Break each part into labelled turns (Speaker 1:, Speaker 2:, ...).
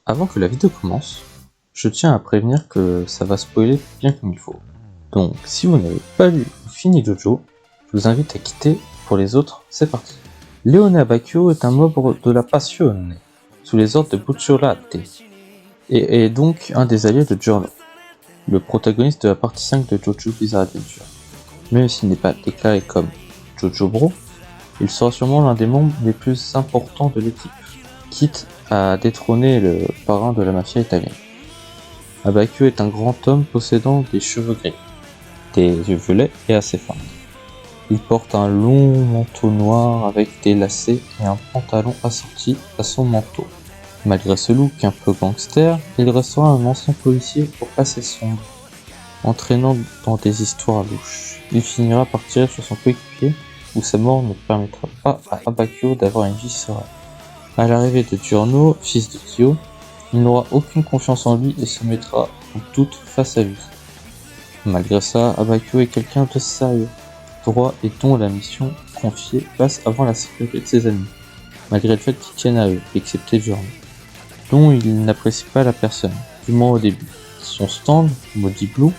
Speaker 1: Avant que la vidéo commence, je tiens à prévenir que ça va spoiler bien comme il faut. Donc si vous n'avez pas lu ou fini Jojo, je vous invite à quitter. Pour les autres, c'est parti. Leone Abbacchio est un membre de la Passione, sous les ordres de Bucciolate, et est donc un des alliés de Giorno, le protagoniste de la partie 5 de Jojo Bizarre Adventure. Même s'il n'est pas déclaré comme Jojo Bro, il sera sûrement l'un des membres les plus importants de l'équipe, quitte à détrôner le parrain de la mafia italienne. Abbacchio est un grand homme possédant des cheveux gris, des yeux violets et assez fins. Il porte un long manteau noir avec des lacets et un pantalon assorti à son manteau. Malgré ce look un peu gangster, il restera un ancien policier au passé sombre, entraînant dans des histoires louches. Il finira par tirer sur son coéquipier, où sa mort ne permettra pas à Abbacchio d'avoir une vie sereine. À l'arrivée de Giorno, fils de Kyo, il n'aura aucune confiance en lui et se mettra en doute face à lui. Malgré ça, Abbacchio est quelqu'un de sérieux, droit et dont la mission confiée passe avant la sécurité de ses amis, malgré le fait qu'ils tiennent à eux, excepté Giorno, dont il n'apprécie pas la personne, du moins au début. Son stand, Maudit Blue,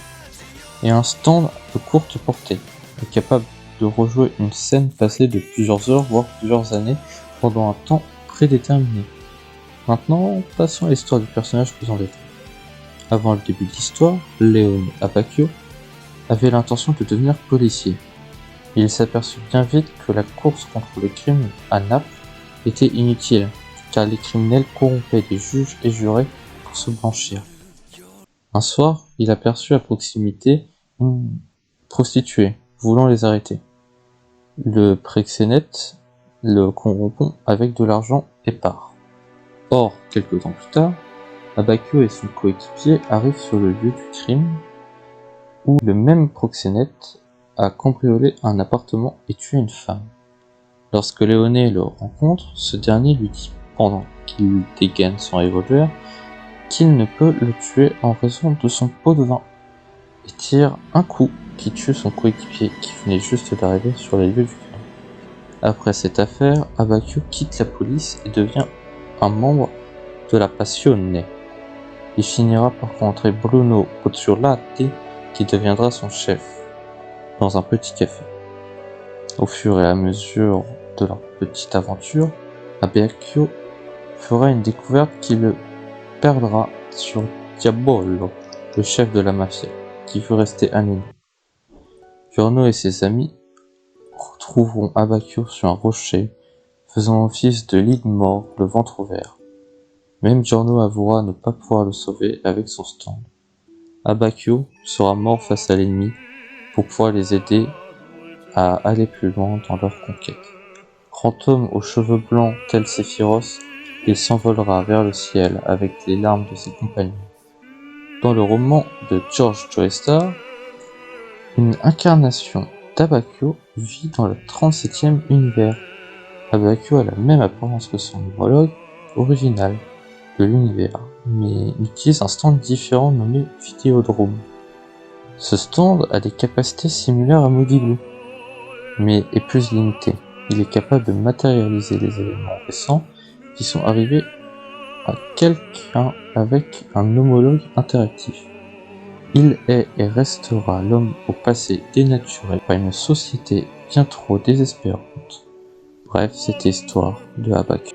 Speaker 1: est un stand de courte portée, est capable de rejouer une scène passée de plusieurs heures, voire plusieurs années, pendant un temps prédéterminé. Maintenant, passons à l'histoire du personnage plus en détail. Avant le début de l'histoire, Leone Abbacchio avait l'intention de devenir policier. Il s'aperçut bien vite que la course contre le crime à Naples était inutile, car les criminels corrompaient les juges et jurés pour se blanchir. Un soir, il aperçut à proximité une prostituée, voulant les arrêter. Le proxénète le corrompt avec de l'argent et part. Or, quelques temps plus tard, Abbacchio et son coéquipier arrivent sur le lieu du crime, où le même proxénète a cambriolé un appartement et tué une femme. Lorsque Leone le rencontre, ce dernier lui dit, pendant qu'il dégaine son revolver, qu'il ne peut le tuer en raison de son pot de vin, et tire un coup qui tue son coéquipier qui venait juste d'arriver sur les lieux du crime. Après cette affaire, Abbacchio quitte la police et devient un membre de la Passione. Il finira par rencontrer Bruno Bucciolate qui deviendra son chef, dans un petit café. Au fur et à mesure de leur petite aventure, Abbacchio fera une découverte qui le perdra sur Diabolo, le chef de la mafia, qui veut rester anonyme. Giorno et ses amis retrouveront Abbacchio sur un rocher, faisant office de lit de mort, le ventre ouvert. Même Giorno avouera ne pas pouvoir le sauver avec son stand. Abbacchio sera mort face à l'ennemi pour pouvoir les aider à aller plus loin dans leur conquête. Grand homme aux cheveux blancs tel Sephiroth, il s'envolera vers le ciel avec les larmes de ses compagnons. Dans le roman de George Joestar, une incarnation d'Abbacchio vit dans le 37e univers. Abbacchio a la même apparence que son homologue original de l'univers, mais utilise un stand différent nommé Vidéodrome. Ce stand a des capacités similaires à Maudit Blue, mais est plus limité. Il est capable de matérialiser les événements récents qui sont arrivés à quelqu'un avec un homologue interactif. Il est et restera l'homme au passé dénaturé par une société bien trop désespérante. Bref, c'était l'histoire de Abbacchio.